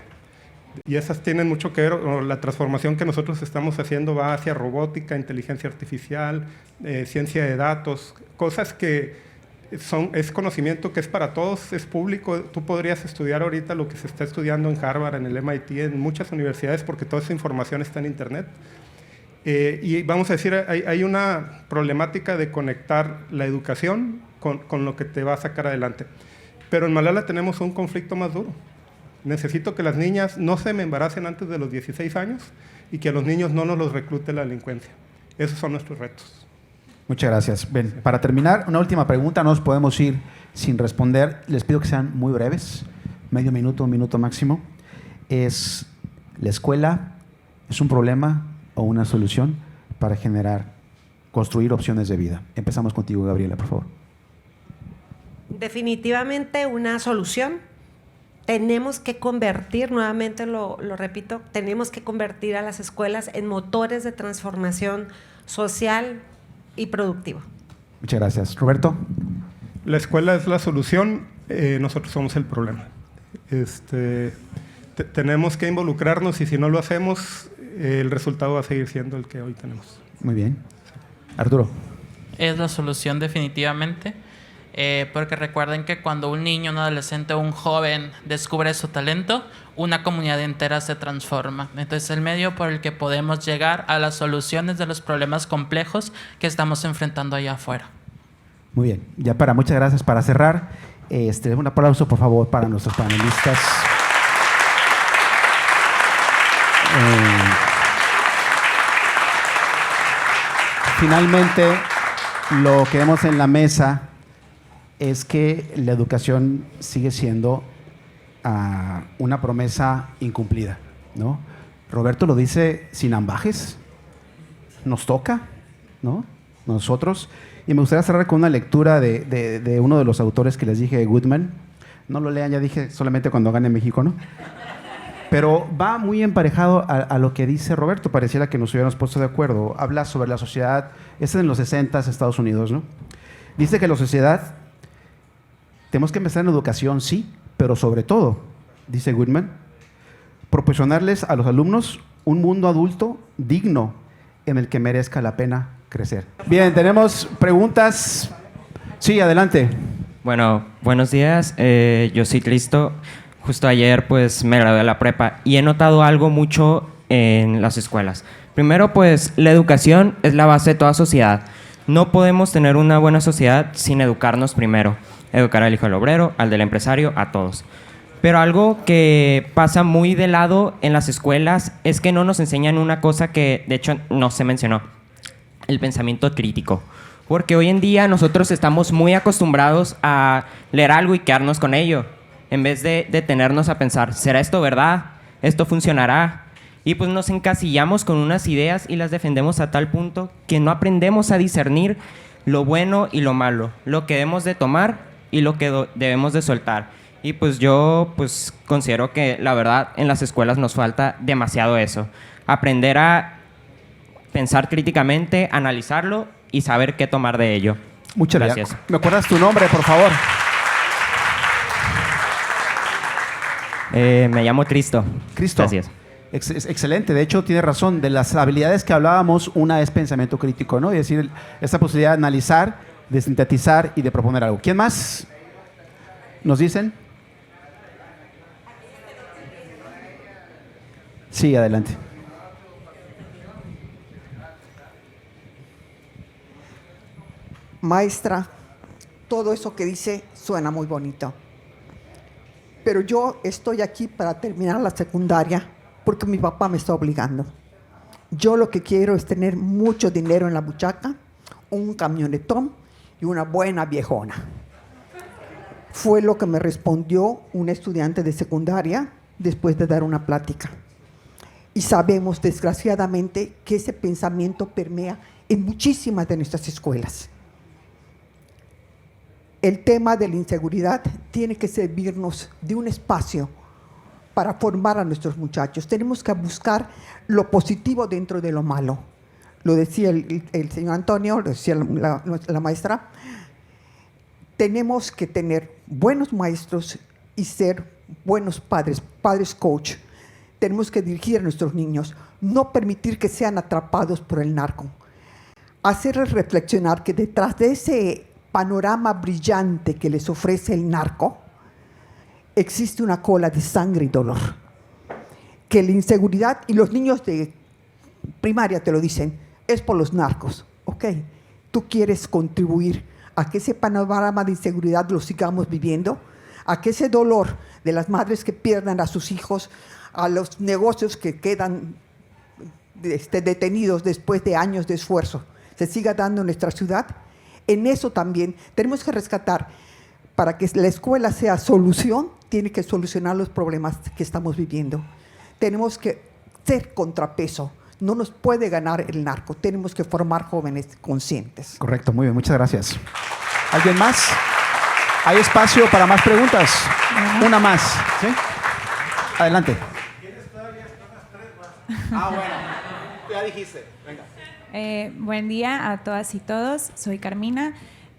Y esas tienen mucho que ver, la transformación que nosotros estamos haciendo va hacia robótica, inteligencia artificial, ciencia de datos, cosas que es conocimiento que es para todos, es público. Tú podrías estudiar ahorita lo que se está estudiando en Harvard, en el MIT, en muchas universidades, porque toda esa información está en Internet. Y vamos a decir, hay una problemática de conectar la educación con lo que te va a sacar adelante. Pero en Malala tenemos un conflicto más duro. Necesito que las niñas no se me embaracen antes de los 16 años y que a los niños no nos los reclute la delincuencia. Esos son nuestros retos. Muchas gracias. Bien, para terminar, una última pregunta. No nos podemos ir sin responder. Les pido que sean muy breves, medio minuto, 1 minuto máximo. ¿La escuela es un problema o una solución para construir opciones de vida? Empezamos contigo, Gabriela, por favor. Definitivamente una solución. Tenemos que convertir, nuevamente lo repito, tenemos que convertir a las escuelas en motores de transformación social y productiva. Muchas gracias. Roberto. La escuela es la solución, nosotros somos el problema. Tenemos que involucrarnos y si no lo hacemos, el resultado va a seguir siendo el que hoy tenemos. Muy bien. Arturo. Es la solución definitivamente. Porque recuerden que cuando un niño, un adolescente o un joven descubre su talento, una comunidad entera se transforma. Entonces, el medio por el que podemos llegar a las soluciones de los problemas complejos que estamos enfrentando allá afuera. Muy bien. Muchas gracias. Para cerrar, un aplauso, por favor, para nuestros panelistas. Finalmente, lo que vemos en la mesa es que la educación sigue siendo una promesa incumplida, ¿no? Roberto lo dice sin ambajes. Nos toca, ¿no? Nosotros. Y me gustaría cerrar con una lectura de uno de los autores que les dije, Goodman. No lo lean, ya dije, solamente cuando gane México, ¿no? Pero va muy emparejado a lo que dice Roberto. Pareciera que nos hubiéramos puesto de acuerdo. Habla sobre la sociedad, es en los 60s, Estados Unidos, ¿no? Dice que la sociedad, tenemos que empezar en educación, sí, pero sobre todo, dice Goodman, proporcionarles a los alumnos un mundo adulto digno en el que merezca la pena crecer. Bien, tenemos preguntas. Sí, adelante. Bueno, buenos días. Yo soy Cristo. Justo ayer pues me gradué de la prepa y he notado algo mucho en las escuelas. Primero, pues la educación es la base de toda sociedad. No podemos tener una buena sociedad sin educarnos primero. Educar al hijo del obrero, al del empresario, a todos. Pero algo que pasa muy de lado en las escuelas es que no nos enseñan una cosa que de hecho no se mencionó, el pensamiento crítico. Porque hoy en día nosotros estamos muy acostumbrados a leer algo y quedarnos con ello, en vez de detenernos a pensar, ¿será esto verdad? ¿Esto funcionará? Y pues nos encasillamos con unas ideas y las defendemos a tal punto que no aprendemos a discernir lo bueno y lo malo, lo que debemos de tomar y lo que debemos de soltar. Y pues yo pues considero que la verdad en las escuelas nos falta demasiado eso. Aprender a pensar críticamente, analizarlo y saber qué tomar de ello. Muchas gracias. ¿Me acuerdas tu nombre, por favor? Me llamo Cristo. Cristo. Gracias. Excelente. De hecho, tiene razón. De las habilidades que hablábamos, una es pensamiento crítico, ¿no? Es decir, esa posibilidad de analizar, de sintetizar y de proponer algo. ¿Quién más nos dicen? Sí, adelante. Maestra, todo eso que dice suena muy bonito. Pero yo estoy aquí para terminar la secundaria porque mi papá me está obligando. Yo lo que quiero es tener mucho dinero en la buchaca, un camionetón y una buena viejona. Fue lo que me respondió un estudiante de secundaria después de dar una plática. Y sabemos, desgraciadamente, que ese pensamiento permea en muchísimas de nuestras escuelas. El tema de la inseguridad tiene que servirnos de un espacio para formar a nuestros muchachos. Tenemos que buscar lo positivo dentro de lo malo. Lo decía el señor Antonio, lo decía la maestra. Tenemos que tener buenos maestros y ser buenos padres coach. Tenemos que dirigir a nuestros niños, no permitir que sean atrapados por el narco. Hacerles reflexionar que detrás de ese panorama brillante que les ofrece el narco, existe una cola de sangre y dolor. Que la inseguridad, y los niños de primaria te lo dicen, es por los narcos. Ok, tú quieres contribuir a que ese panorama de inseguridad lo sigamos viviendo, a que ese dolor de las madres que pierdan a sus hijos, a los negocios que quedan detenidos después de años de esfuerzo, se siga dando en nuestra ciudad. En eso también tenemos que rescatar, para que la escuela sea solución, tiene que solucionar los problemas que estamos viviendo. Tenemos que ser contrapeso. No nos puede ganar el narco. Tenemos que formar jóvenes conscientes. Correcto, muy bien, muchas gracias. ¿Alguien más? ¿Hay espacio para más preguntas? Una más, ¿sí? Adelante. ¿Tienes todavía unas 3 más? Ah, bueno, ya dijiste, venga. Buen día a todas y todos, soy Carmina.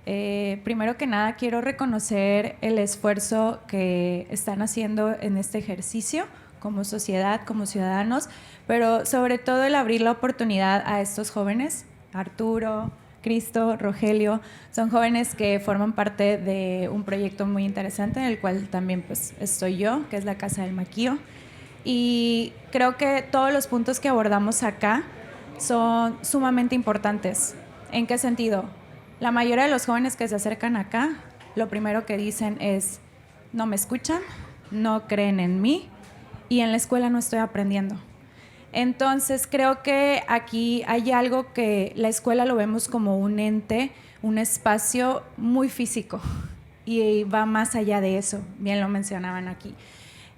Primero que nada quiero reconocer el esfuerzo que están haciendo en este ejercicio como sociedad, como ciudadanos, pero sobre todo el abrir la oportunidad a estos jóvenes, Arturo, Cristo, Rogelio, son jóvenes que forman parte de un proyecto muy interesante en el cual también pues, estoy yo, que es la Casa del Maquío, y creo que todos los puntos que abordamos acá son sumamente importantes. ¿En qué sentido? La mayoría de los jóvenes que se acercan acá, lo primero que dicen es, no me escuchan, no creen en mí y en la escuela no estoy aprendiendo. Entonces creo que aquí hay algo que la escuela lo vemos como un ente, un espacio muy físico y va más allá de eso, bien lo mencionaban aquí.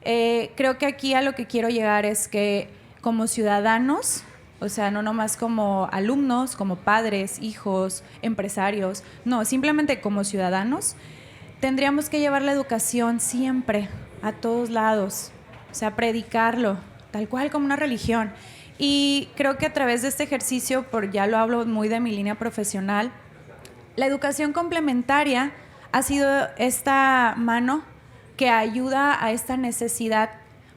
Creo que aquí a lo que quiero llegar es que como ciudadanos, o sea, no nomás como alumnos, como padres, hijos, empresarios, no, simplemente como ciudadanos, tendríamos que llevar la educación siempre, a todos lados, sea, predicarlo, tal cual como una religión. Y creo que a través de este ejercicio, ya lo hablo muy de mi línea profesional, la educación complementaria ha sido esta mano que ayuda a esta necesidad,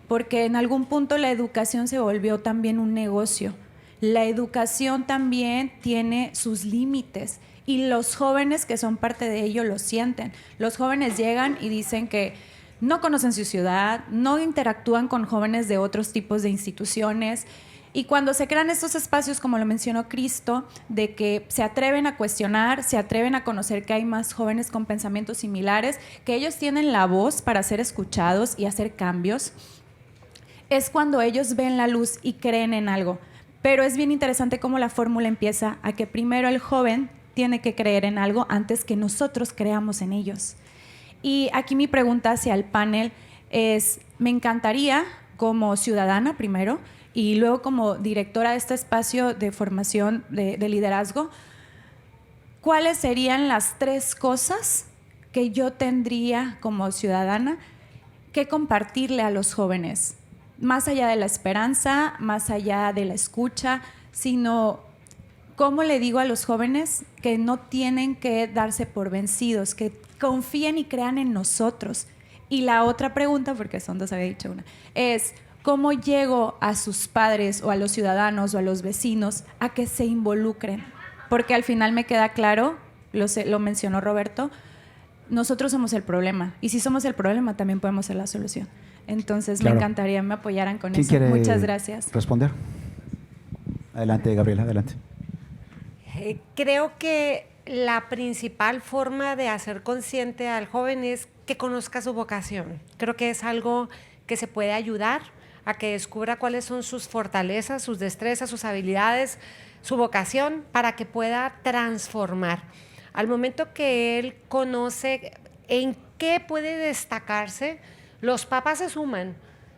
porque en algún punto la educación se volvió también un negocio. La educación también tiene sus límites y los jóvenes que son parte de ello lo sienten. Los jóvenes llegan y dicen que no conocen su ciudad, no interactúan con jóvenes de otros tipos de instituciones. Y cuando se crean estos espacios, como lo mencionó Cristo, de que se atreven a cuestionar, se atreven a conocer que hay más jóvenes con pensamientos similares, que ellos tienen la voz para ser escuchados y hacer cambios, es cuando ellos ven la luz y creen en algo. Pero es bien interesante cómo la fórmula empieza a que primero el joven tiene que creer en algo antes que nosotros creamos en ellos. Y aquí mi pregunta hacia el panel es, me encantaría como ciudadana primero, y luego como directora de este espacio de formación de liderazgo, ¿cuáles serían las 3 cosas que yo tendría como ciudadana que compartirle a los jóvenes? Más allá de la esperanza, más allá de la escucha, sino cómo le digo a los jóvenes que no tienen que darse por vencidos, que confíen y crean en nosotros. Y la otra pregunta, porque son 2, había dicho una, es ¿cómo llego a sus padres o a los ciudadanos o a los vecinos a que se involucren? Porque al final me queda claro, lo mencionó Roberto, nosotros somos el problema. Y si somos el problema, también podemos ser la solución. Entonces, claro, me encantaría que me apoyaran con eso. Muchas gracias. ¿Responder? Adelante, Gabriela, adelante. Creo que la principal forma de hacer consciente al joven es que conozca su vocación. Creo que es algo que se puede ayudar a que descubra cuáles son sus fortalezas, sus destrezas, sus habilidades, su vocación, para que pueda transformar. Al momento que él conoce en qué puede destacarse, los papás se suman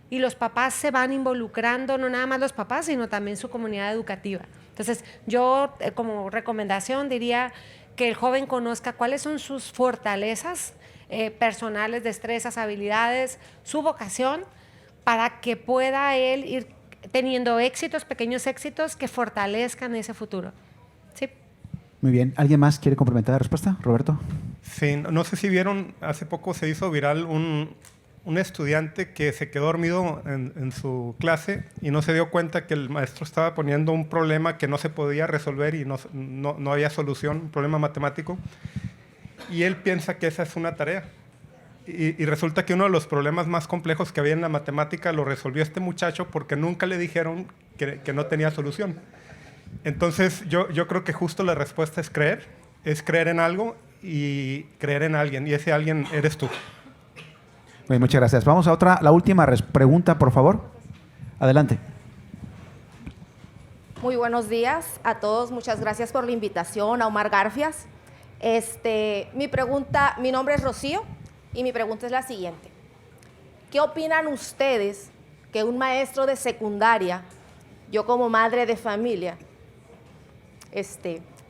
y los papás se van involucrando, no nada más los papás, sino también su comunidad educativa. Entonces, yo como recomendación diría que el joven conozca cuáles son sus fortalezas personales, destrezas, habilidades, su vocación, para que pueda él ir teniendo éxitos, pequeños éxitos que fortalezcan ese futuro. ¿Sí? Muy bien. ¿Alguien más quiere complementar la respuesta? Roberto. Sí, no sé si vieron, hace poco se hizo viral un estudiante que se quedó dormido en su clase y no se dio cuenta que el maestro estaba poniendo un problema que no se podía resolver y no había solución, un problema matemático. Y él piensa que esa es una tarea. Y resulta que uno de los problemas más complejos que había en la matemática lo resolvió este muchacho porque nunca le dijeron que no tenía solución. Entonces, yo creo que justo la respuesta es creer en algo y creer en alguien, y ese alguien eres tú. Bien, muchas gracias. Vamos a la última pregunta, por favor. Adelante. Muy buenos días a todos. Muchas gracias por la invitación, a Omar Garfias. Mi nombre es Rocío y mi pregunta es la siguiente. ¿Qué opinan ustedes que un maestro de secundaria, yo como madre de familia,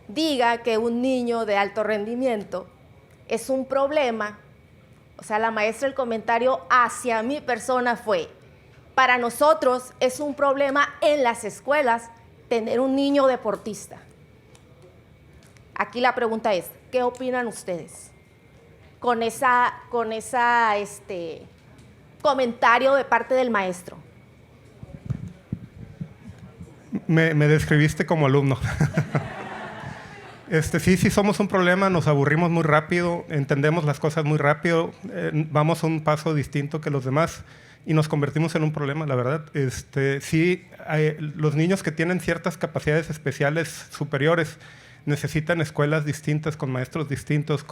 diga que un niño de alto rendimiento es un problema? O sea, la maestra, el comentario hacia mi persona fue, para nosotros es un problema en las escuelas tener un niño deportista. Aquí la pregunta es, ¿qué opinan ustedes con esa comentario de parte del maestro? Me describiste como alumno. Sí, somos un problema, nos aburrimos muy rápido, entendemos las cosas muy rápido, vamos a un paso distinto que los demás y nos convertimos en un problema, la verdad. Los niños que tienen ciertas capacidades especiales superiores necesitan escuelas distintas, con maestros distintos,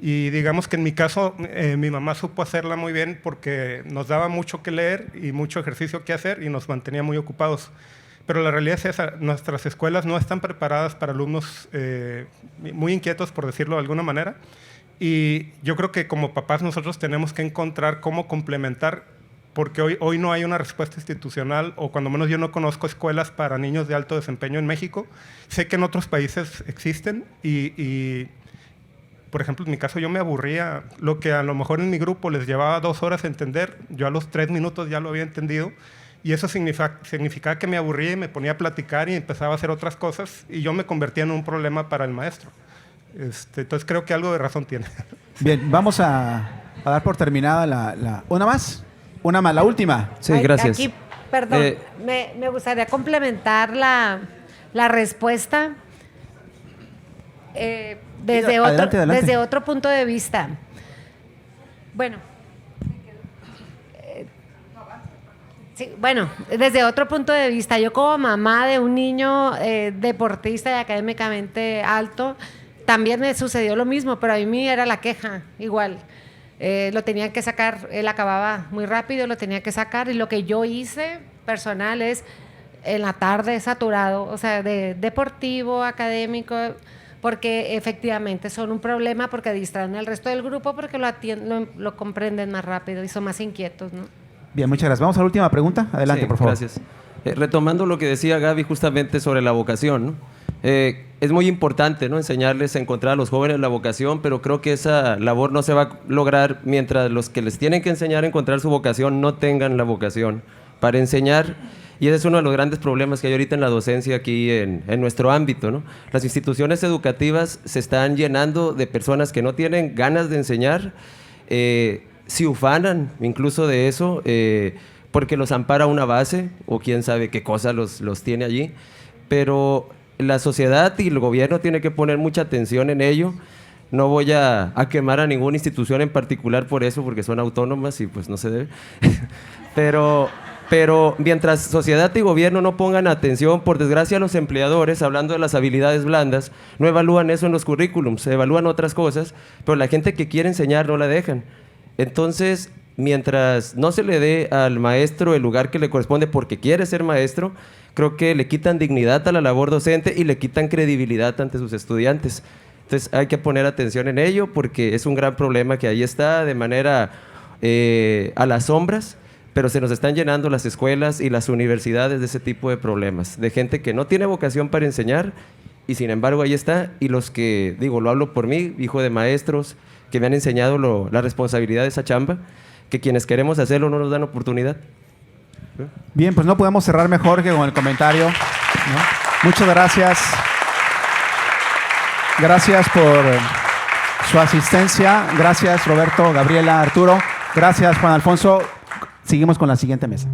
y digamos que en mi caso mi mamá supo hacerla muy bien porque nos daba mucho que leer y mucho ejercicio que hacer y nos mantenía muy ocupados. Pero la realidad es esa, nuestras escuelas no están preparadas para alumnos muy inquietos, por decirlo de alguna manera, y yo creo que como papás nosotros tenemos que encontrar cómo complementar, porque hoy no hay una respuesta institucional, o cuando menos yo no conozco escuelas para niños de alto desempeño en México. Sé que en otros países existen, por ejemplo, en mi caso yo me aburría. Lo que a lo mejor en mi grupo les llevaba 2 horas entender, yo a los 3 minutos ya lo había entendido. Y eso significaba que me aburría y me ponía a platicar y empezaba a hacer otras cosas. Y yo me convertía en un problema para el maestro. Entonces creo que algo de razón tiene. Bien, vamos a dar por terminada ¿Una más? Una más, la última. Sí, gracias. Aquí, perdón, me gustaría complementar la respuesta desde otro punto de vista. Bueno, sí, bueno, desde otro punto de vista, yo como mamá de un niño deportista y académicamente alto, también me sucedió lo mismo, pero a mí era la queja, igual. Lo tenían que sacar, él acababa muy rápido, lo tenía que sacar, y lo que yo hice personal es en la tarde saturado, o sea, de deportivo, académico, porque efectivamente son un problema, porque distraen al resto del grupo, porque lo comprenden más rápido y son más inquietos, ¿no? Bien, muchas gracias. Vamos a la última pregunta. Adelante, Sí, por favor. Gracias. Retomando lo que decía Gaby justamente sobre la vocación, ¿no? Es muy importante, ¿no?, enseñarles a encontrar a los jóvenes la vocación, pero creo que esa labor no se va a lograr mientras los que les tienen que enseñar a encontrar su vocación no tengan la vocación para enseñar. Y ese es uno de los grandes problemas que hay ahorita en la docencia aquí en nuestro ámbito, ¿no? Las instituciones educativas se están llenando de personas que no tienen ganas de enseñar, se ufanan incluso de eso, porque los ampara una base o quién sabe qué cosa los tiene allí, pero la sociedad y el gobierno tienen que poner mucha atención en ello. No voy a quemar a ninguna institución en particular por eso, porque son autónomas y pues no se debe. Pero mientras sociedad y gobierno no pongan atención, por desgracia los empleadores, hablando de las habilidades blandas, no evalúan eso en los currículums, se evalúan otras cosas, pero la gente que quiere enseñar no la dejan. Entonces, mientras no se le dé al maestro el lugar que le corresponde porque quiere ser maestro, creo que le quitan dignidad a la labor docente y le quitan credibilidad ante sus estudiantes. Entonces hay que poner atención en ello porque es un gran problema que ahí está de manera a las sombras, pero se nos están llenando las escuelas y las universidades de ese tipo de problemas, de gente que no tiene vocación para enseñar y sin embargo ahí está. Y los que, digo, lo hablo por mí, hijo de maestros, que me han enseñado la responsabilidad de esa chamba, que quienes queremos hacerlo no nos dan oportunidad. Bien, pues no podemos cerrar mejor que con el comentario, ¿no? Muchas gracias. Gracias por su asistencia. Gracias, Roberto, Gabriela, Arturo. Gracias, Juan Alfonso. Seguimos con la siguiente mesa.